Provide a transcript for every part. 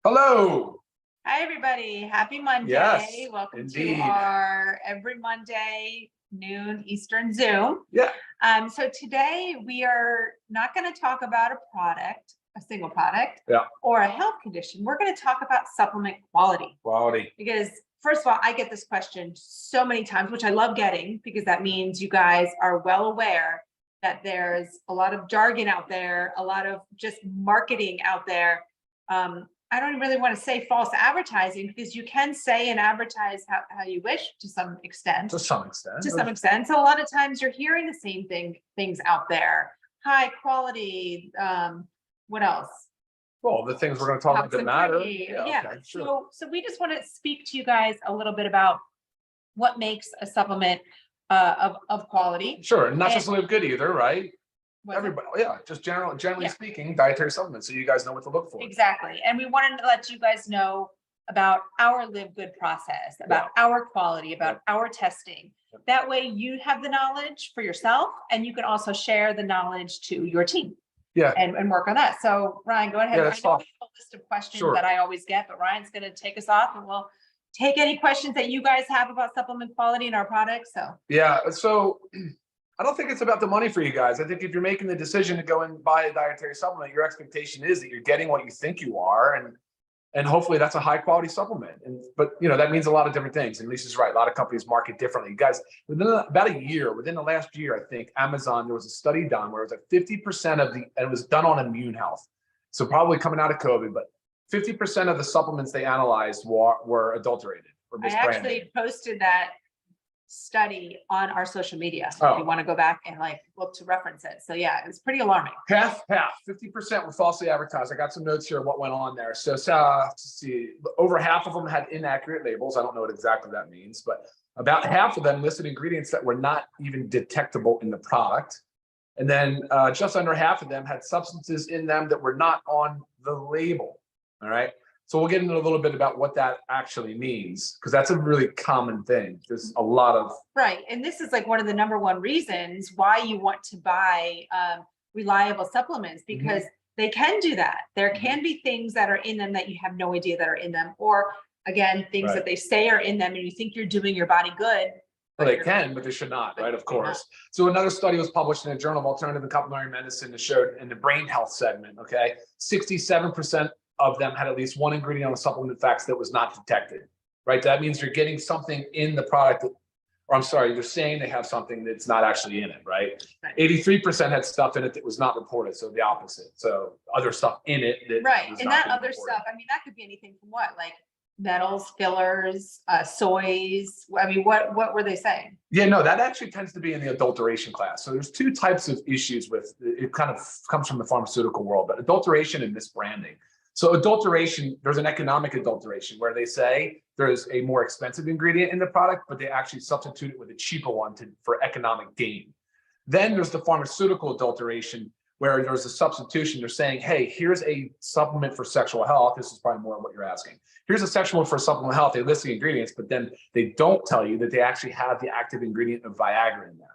Hello. Hi, everybody. Happy Monday. Yes, Welcome indeed. to our every Monday noon Eastern Zoom. Yeah. So today we are not going to talk about a single product, Yeah. or a health condition. We're going to talk about supplement quality. Because first of all, I get this question so many times, which I love getting because that means you guys are well aware that there's a lot of jargon out there, a lot of just marketing out there. I don't really want to say false advertising because you can say and advertise how you wish to some extent. To some extent. So a lot of times you're hearing the same things out there. High quality, what else? Well, the things we're going to talk about that matter. Yeah. Okay, sure. So we just want to speak to you guys a little bit about what makes a supplement of quality. Sure. And not just LiveGood either, right? Everybody, just generally Yeah. speaking, dietary supplements, so you guys know what to look for. Exactly. And we wanted to let you guys know about our LiveGood process, about our quality, about our testing. That way you have the knowledge for yourself and you can also share the knowledge to your team. Yeah. And work on that. So Ryan, go ahead. Yeah, I that's know fine. we have a list of questions Sure. that I always get, but Ryan's going to take us off and we'll take any questions that you guys have about supplement quality in our products. So I don't think it's about the money for you guys. I think if you're making the decision to go and buy a dietary supplement, your expectation is that you're getting what you think you are, and hopefully that's a high quality supplement. But that means a lot of different things. And Lisa's right. A lot of companies market differently. You guys, within the last year, I think Amazon, there was a study done where it was like 50% and it was done on immune health. So probably coming out of COVID, but 50% of the supplements they analyzed were adulterated or misbranded. I actually posted that study on our social media. If you want to go back and look to reference it. So yeah, it's pretty alarming. Half, 50% were falsely advertised. I got some notes here of what went on there. So let's see, over half of them had inaccurate labels. I don't know what exactly that means, but about half of them listed ingredients that were not even detectable in the product. And then just under half of them had substances in them that were not on the label. All right. So we'll get into a little bit about what that actually means, because that's a really common thing. There's a lot of and this is like one of the number one reasons why you want to buy reliable supplements, because they can do that. There can be things that are in them that you have no idea that are in them, or again, things that they say are in them and you think you're doing your body good. Well, they can, but they should not, right? Of course. So another study was published in the Journal of Alternative and Complementary Medicine that showed in the brain health segment, 67% of them had at least one ingredient on the supplement facts that was not detected, right? That means you're getting something in the product, you're saying they have something that's not actually in it, right? 83% had stuff in it that was not reported, so the opposite. So other stuff in it that and that other stuff, I mean, that could be anything from what, like metals, fillers, soys. I mean, what were they saying? Yeah, no, that actually tends to be in the adulteration class. So there's two types of issues with it. Kind of comes from the pharmaceutical world, but adulteration and misbranding. So adulteration, there's an economic adulteration where they say there's a more expensive ingredient in the product, but they actually substitute it with a cheaper one for economic gain. Then there's the pharmaceutical adulteration where there's a substitution. They're saying, hey, here's a supplement for sexual health. This is probably more what you're asking. Here's a supplement for supplemental health. They list the ingredients, but then they don't tell you that they actually have the active ingredient of Viagra in there.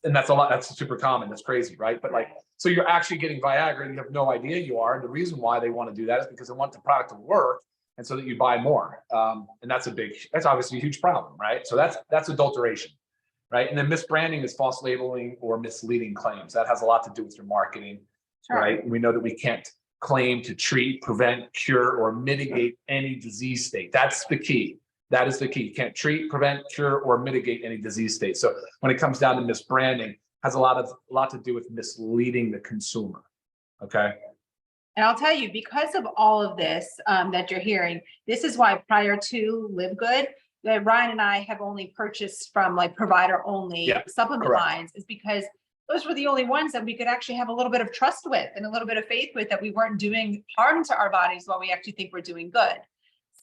And that's a lot. That's super common. That's crazy, right? But so you're actually getting Viagra and you have no idea you are. And the reason why they want to do that is because they want the product to work and so that you buy more. And that's obviously a huge problem, right? So that's adulteration, right? And then misbranding is false labeling or misleading claims. That has a lot to do with your marketing, right? We know that we can't claim to treat, prevent, cure, or mitigate any disease state. That's the key. That is the key. You can't treat, prevent, cure, or mitigate any disease state. So when it comes down to misbranding, has a lot to do with misleading the consumer. Okay. And I'll tell you, because of all of this that you're hearing, this is why prior to LiveGood, that Ryan and I have only purchased from provider only supplement lines, is because those were the only ones that we could actually have a little bit of trust with and a little bit of faith with, that we weren't doing harm to our bodies while we actually think we're doing good.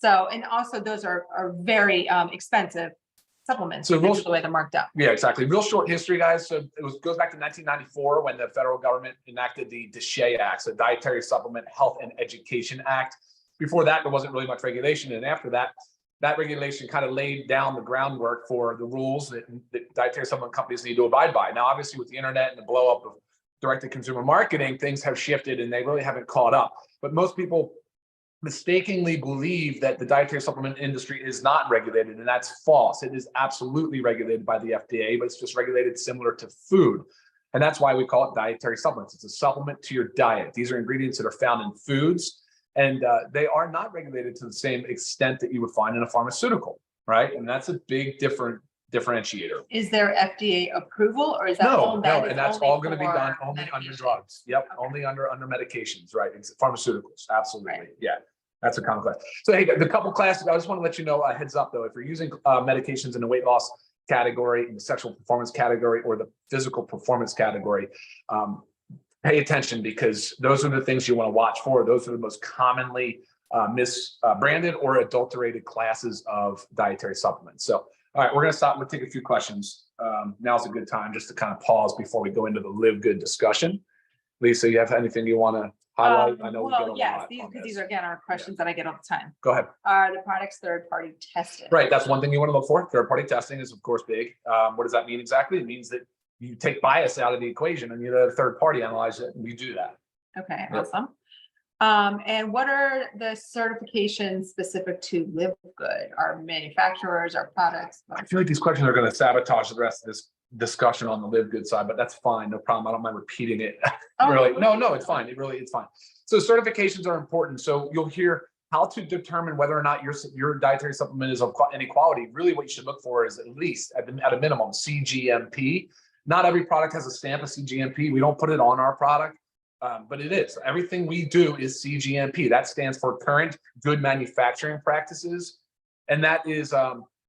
So, and also those are very expensive supplements. So the way they're marked up. Yeah, exactly. Real short history, guys. So goes back to 1994 when the federal government enacted the DSHEA Act, so Dietary Supplement Health and Education Act. Before that, there wasn't really much regulation. And after that, that regulation kind of laid down the groundwork for the rules that dietary supplement companies need to abide by. Now, obviously, with the internet and the blow up of direct-to-consumer marketing, things have shifted and they really haven't caught up. But most people mistakenly believe that the dietary supplement industry is not regulated, and that's false. It is absolutely regulated by the FDA, but it's just regulated similar to food. And that's why we call it dietary supplements. It's a supplement to your diet. These are ingredients that are found in foods, and they are not regulated to the same extent that you would find in a pharmaceutical, right? And that's a big differentiator. Is there FDA approval, or is that No, all that is and that's only all going to be for done only under medication? drugs. Yep, Okay. only under medications, right? It's pharmaceuticals, absolutely. Right. Yeah, that's a common class. So hey, the couple classes, I just want to let you know, heads up though, if you're using medications in the weight loss category, in the sexual performance category, or the physical performance category, pay attention, because those are the things you want to watch for. Those are the most commonly misbranded or adulterated classes of dietary supplements. So all right, we're going to stop. We'll take a few questions. Now's a good time just to kind of pause before we go into the LiveGood discussion. Lisa, you have anything you want to highlight? I know we get a yes, lot on because this. these are, again, our questions that I get all the time. Go ahead. Are the products third-party tested? Right, that's one thing you want to look for. Third-party testing is, of course, big. What does that mean exactly? It means that you take bias out of the equation and you let a third party analyze it, and you do that. Okay, Yep. awesome. And what are the certifications specific to LiveGood? Our manufacturers, our products? I feel like these questions are going to sabotage the rest of this discussion on the LiveGood side, but that's fine. No problem. I don't mind repeating it. Oh, Really. No, it's fine. It's fine. So certifications are important. So you'll hear how to determine whether or not your dietary supplement is of any quality. Really what you should look for is at least at a minimum CGMP. Not every product has a stamp of CGMP. We don't put it on our product. But it is. Everything we do is CGMP. That stands for Current Good Manufacturing Practices. And that is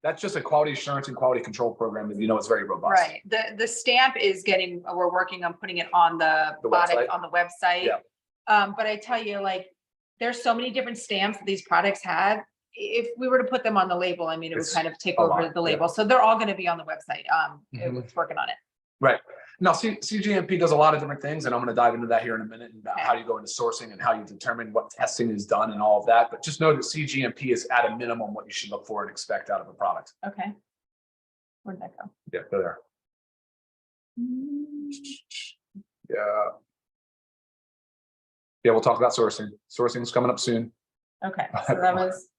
that's just a quality assurance and quality control program that it's very robust. Right. The stamp is we're working on putting it on the product website. on the website. Yeah. But I tell you, like, there's so many different stamps that these products have. If we were to put them on the label, I mean, it would kind of take over the label. So they're all going to be on the website. It's working on it. Right. Now, CGMP does a lot of different things, and I'm going to dive into that here in a minute, and about how you go into sourcing and how you determine what testing is done and all of that. But just know that CGMP is at a minimum what you should look for and expect out of a product. Okay. Where'd that go? Yeah, go there. Yeah, we'll talk about sourcing. Sourcing is coming up soon. Okay, so that was.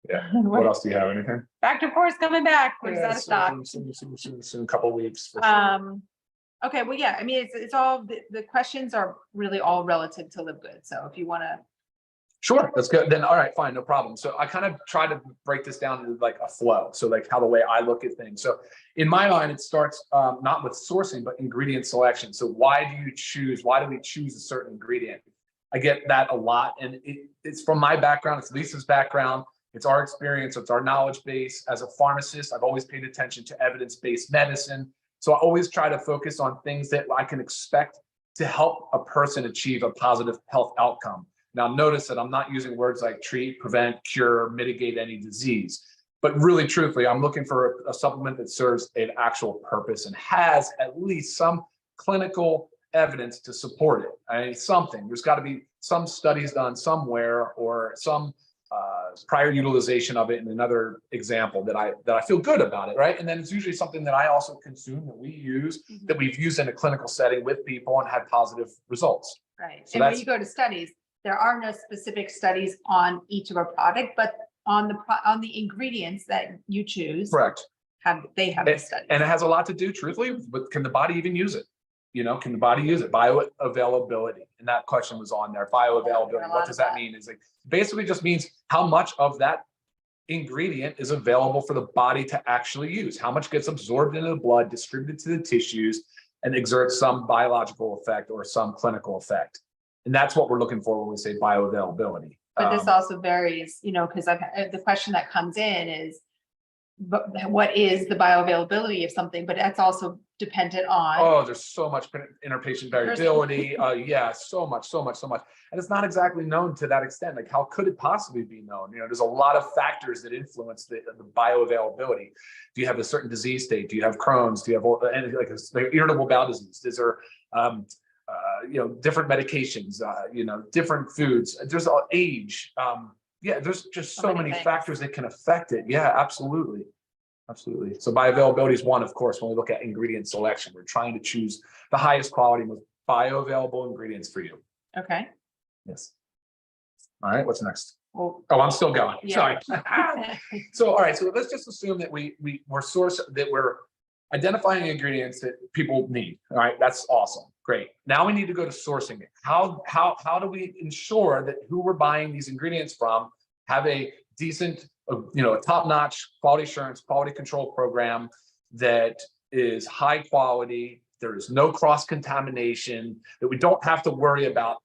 Yeah. What else do you have? Anything? Factor Force coming back. We're just out of stock. Soon, a couple of weeks. For sure. Okay, well, yeah, I mean, it's all, the questions are really all relative to LiveGood. So if you want to. Sure, that's good. Then, all right, fine, no problem. So I kind of try to break this down into like a flow. So like how the way I look at things. So in my mind, it starts not with sourcing, but ingredient selection. So why do we choose a certain ingredient? I get that a lot. And it's from my background, it's Lisa's background. It's our experience, it's our knowledge base. As a pharmacist, I've always paid attention to evidence-based medicine. So I always try to focus on things that I can expect to help a person achieve a positive health outcome. Now, notice that I'm not using words like treat, prevent, cure, mitigate any disease. But really, truthfully, I'm looking for a supplement that serves an actual purpose and has at least some clinical evidence to support it. I mean, something. There's got to be some studies done somewhere, or some prior utilization of it in another example that I feel good about it, right? And then it's usually something that I also consume, that we use, that we've used in a clinical setting with people and had positive results. Right. So and when you go to studies, there are no specific studies on each of our product, but on the ingredients that you choose. Correct. They have the studies. And it has a lot to do, truthfully, with can the body even use it? Can the body use it? Bioavailability. And that question was on there. Bioavailability. What does that mean? Is like basically just means how much of that ingredient is available for the body to actually use. How much gets absorbed into the blood, distributed to the tissues, and exerts some biological effect or some clinical effect. And that's what we're looking for when we say bioavailability. But this also varies, because the question that comes in is, but what is the bioavailability of something? But that's also dependent on. Oh, there's so much interpatient variability. Yeah, so much. And it's not exactly known to that extent. Like, how could it possibly be known? There's a lot of factors that influence the bioavailability. Do you have a certain disease state? Do you have Crohn's? Do you have anything like irritable bowel disease? Is there, different medications? Different foods. There's age. There's just so many factors that can affect it. Yeah, absolutely. Absolutely. So bioavailability is one, of course, when we look at ingredient selection. We're trying to choose the highest quality, most bioavailable ingredients for you. Okay. Yes. All right, what's next? Well, Oh, I'm still going. yeah. Sorry. So, all right. So let's just assume that we're identifying ingredients that people need. All right. That's awesome. Great. Now we need to go to sourcing it. How do we ensure that who we're buying these ingredients from have a decent, a top-notch quality assurance, quality control program that is high quality. There is no cross-contamination, that we don't have to worry about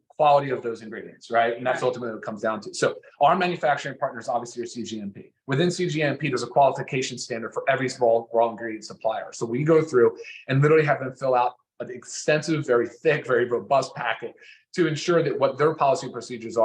quality of those ingredients, right? And that's ultimately what it comes down to. So our manufacturing partners obviously are CGMP. Within CGMP, there's a qualification standard for every raw ingredient supplier. So we go through and literally have them fill out an extensive, very thick, very robust packet to ensure that what their policy and procedures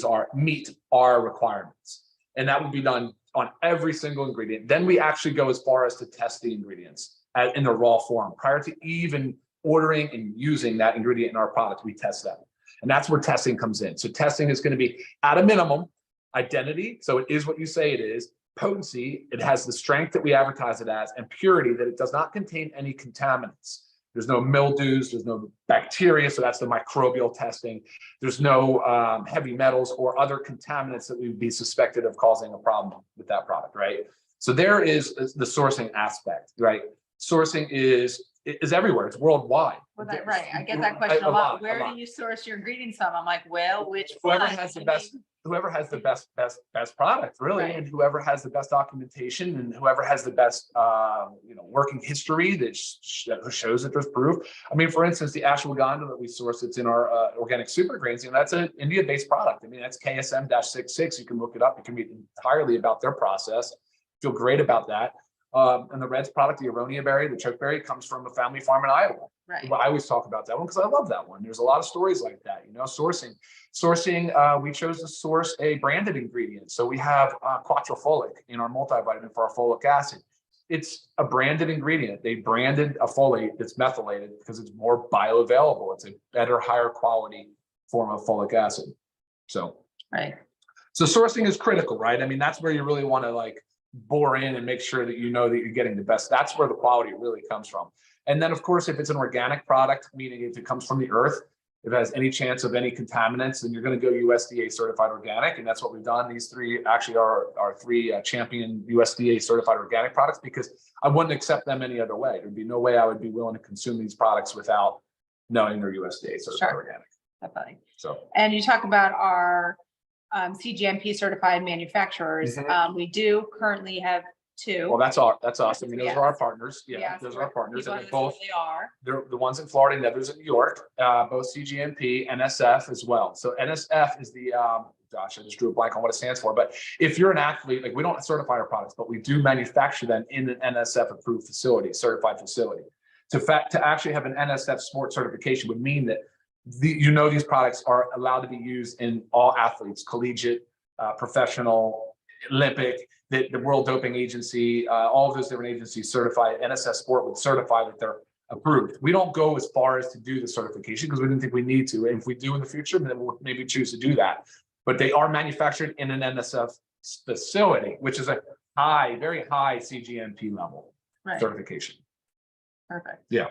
are meet our requirements. And that would be done on every single ingredient. Then we actually go as far as to test the ingredients in the raw form prior to even ordering and using that ingredient in our product. We test them, and that's where testing comes in. So testing is going to be at a minimum identity, so it is what you say it is, potency, it has the strength that we advertise it as, and purity, that it does not contain any contaminants. There's no mildews, there's no bacteria, so that's the microbial testing. There's no heavy metals or other contaminants that we'd be suspected of causing a problem with that product, right? So there is the sourcing aspect, right? Sourcing is everywhere. It's worldwide. Well, right. I get that question a lot. Where do you source your ingredients from? I'm like, well, which whoever one? has the best, whoever has the best product, really, Right. and whoever has the best documentation, and whoever has the best working history that shows that there's proof. I mean, for instance, the ashwagandha that we source, it's in our organic super grains, that's an India-based product. I mean, that's KSM-66. You can look it up. You can read entirely about their process. Feel great about that. And the Reds product, the aronia berry, the chokeberry, comes from a family farm in Iowa. Right. I always talk about that one because I love that one. There's a lot of stories like that, sourcing. We chose to source a branded ingredient. So we have quattrofolic in our multivitamin for our folic acid. It's a branded ingredient. They branded a folate that's methylated because it's more bioavailable. It's a better, higher quality form of folic acid. So, right. So sourcing is critical, right? I mean, that's where you really want to bore in and make sure that that you're getting the best. That's where the quality really comes from. And then, of course, if it's an organic product, meaning if it comes from the earth, if it has any chance of any contaminants, then you're going to go USDA certified organic. And that's what we've done. These three actually are our three champion USDA certified organic products, because I wouldn't accept them any other way. There'd be no way I would be willing to consume these products without knowing they're USDA certified organic. Definitely. So, and you talk about our CGMP certified manufacturers. We do currently have two. Well, that's us. I mean, those are our partners. Yeah, those are our partners. And they're the ones in Florida and the others in New York, both CGMP, NSF as well. So NSF is the, gosh, I just drew a blank on what it stands for. But if you're an athlete, we don't certify our products, but we do manufacture them in an NSF approved facility, certified facility. To actually have an NSF sport certification would mean that these products are allowed to be used in all athletes, collegiate, professional, Olympic, the World Doping Agency, all of those different agencies certify. NSF Sport would certify that they're approved. We don't go as far as to do the certification because we didn't think we need to. And if we do in the future, then we'll maybe choose to do that. But they are manufactured in an NSF facility, which is a very high CGMP level certification. Perfect. Yeah.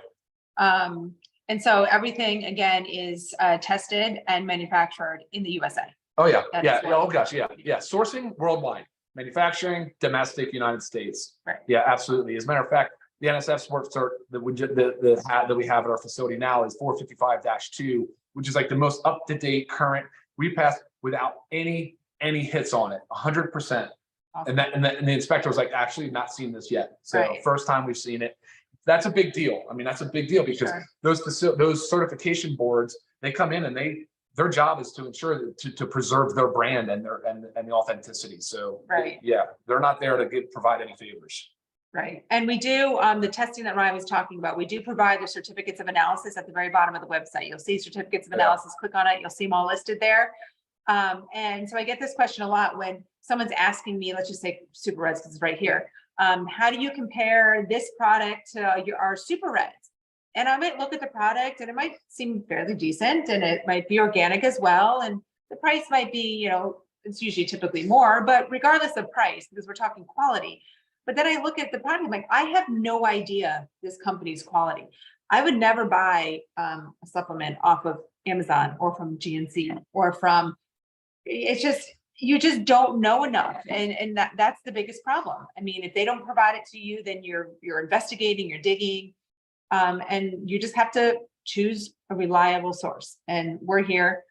And so everything again is tested and manufactured in the USA. Oh yeah, oh gosh, yeah. Sourcing worldwide, manufacturing domestic United States. Right. Yeah, absolutely. As a matter of fact, the NSF Sport cert that we have at our facility now is 455-2, which is the most up to date current. We passed without any hits on it, 100%. Awesome. And the inspector was actually not seen this yet. So first time we've seen it. That's a big deal. I mean, that's a big deal because those certification boards, they come in and their job is to ensure to preserve their brand and the authenticity. So they're not there to provide any favors. Right. And we do the testing that Ryan was talking about. We do provide the certificates of analysis at the very bottom of the website. You'll see certificates of analysis, click on it. You'll see them all listed there. And so I get this question a lot when someone's asking me, let's just say Super Reds, because it's right here. How do you compare this product to our Super Reds? And I might look at the product and it might seem fairly decent and it might be organic as well. And the price might be, it's usually typically more, but regardless of price, because we're talking quality. But then I look at the product, I'm like, I have no idea this company's quality. I would never buy a supplement off of Amazon or from GNC or from it's just, you just don't know enough. And that's the biggest problem. I mean, if they don't provide it to you, then you're investigating, you're digging. And you just have to choose a reliable source. And we're here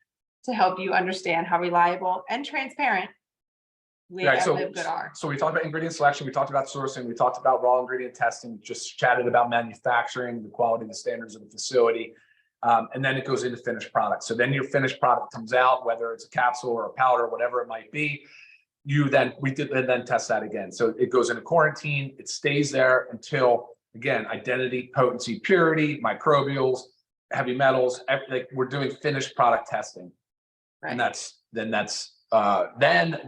to help you understand how reliable and transparent we at LiveGood are. So we talked about ingredient selection, we talked about sourcing, we talked about raw ingredient testing, just chatted about manufacturing, the quality, the standards of the facility. And then it goes into finished product. So then your finished product comes out, whether it's a capsule or a powder, whatever it might be. We then test that again. So it goes into quarantine, it stays there until, again, identity, potency, purity, microbials, heavy metals, like we're doing finished product testing. Right. And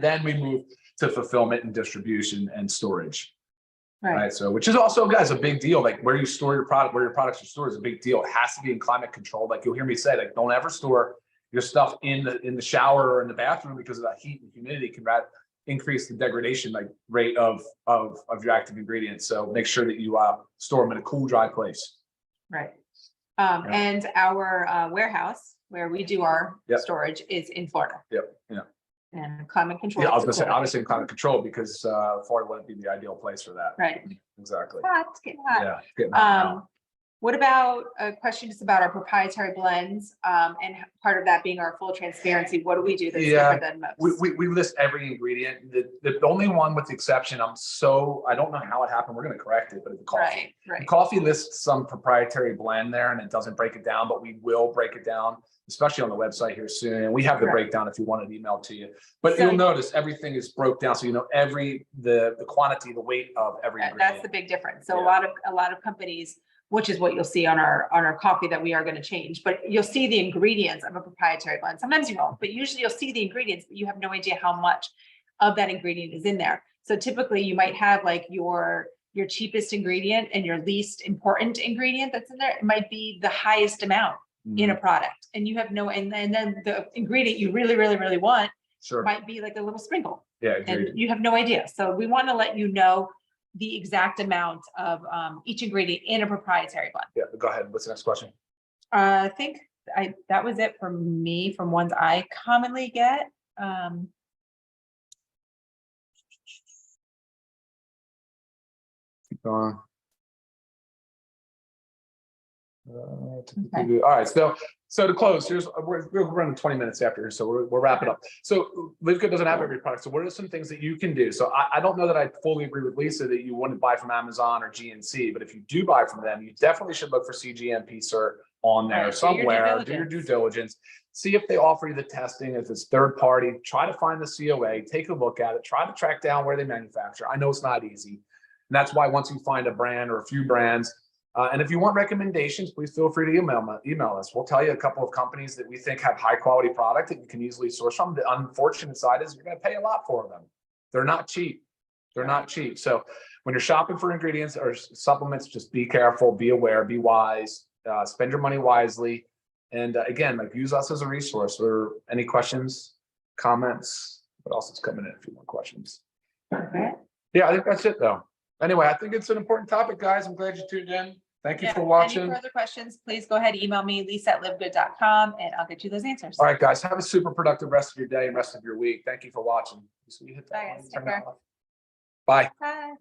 then we move to fulfillment and distribution and storage. Right. So, which is also, guys, a big deal. Like where you store your product, where your products are stored is a big deal. It has to be in climate controlled. Like you'll hear me say, like, don't ever store your stuff in the shower or in the bathroom, because of that heat and humidity can increase the degradation rate of your active ingredients. So make sure that you store them in a cool, dry place. Right. And our warehouse where we do our storage is in Florida. Yep. Yeah. And climate control. Yeah, I was gonna say, obviously in climate control, because Florida wouldn't be the ideal place for that. Right. Exactly. It's getting hot. Yeah, it's getting hot now. What about a question just about our proprietary blends, and part of that being our full transparency? What do we do that's different than most? We list every ingredient. The only one with the exception, I don't know how it happened. We're going to correct it, but the coffee. Right. The coffee lists some proprietary blend there, and it doesn't break it down, but we will break it down, especially on the website here soon. And we have the breakdown if you want it emailed to you. But you'll notice everything is broke down, so you know the quantity, the weight of every ingredient. That's the big difference. So a lot of companies, which is what you'll see on our coffee that we are going to change, but you'll see the ingredients of a proprietary blend. Sometimes you won't, but usually you'll see the ingredients, but you have no idea how much of that ingredient is in there. So typically you might have like your cheapest ingredient and your least important ingredient that's in there. It might be the highest amount in a product, and you have and then the ingredient you really, really, really want might be like a little sprinkle. Yeah, and you have no idea. So we want to let you know the exact amount of each ingredient in a proprietary blend. Yeah, go ahead. What's the next question? I think that was it for me from ones I commonly get. Keep going. Okay. All right, so to close, we're running 20 minutes after here, so we're wrapping up. So LiveGood doesn't have every product. So what are some things that you can do? So I don't know that I fully agree with Lisa that you wouldn't buy from Amazon or GNC, but if you do buy from them, you definitely should look for CGMP cert on there somewhere. Do your due diligence. See if they offer you the testing. If it's third party, try to find the COA, take a look at it, try to track down where they manufacture. I know it's not easy. And that's why once you find a brand or a few brands, and if you want recommendations, please feel free to email us. We'll tell you a couple of companies that we think have high quality product that you can easily source from. The unfortunate side is you're going to pay a lot for them. They're not cheap. They're not cheap. So when you're shopping for ingredients or supplements, just be careful, be aware, be wise, spend your money wisely. And again, like use us as a resource. Or any questions, comments? What else is coming in? A few more questions. Okay. Yeah, I think that's it though. Anyway, I think it's an important topic, guys. I'm glad you tuned in. Thank you for watching. Any further questions, please go ahead and email me, lisa@livegood.com, and I'll get you those answers. All right, guys. Have a super productive rest of your day and rest of your week. Thank you for watching. Bye, guys. Take care. Bye. Bye.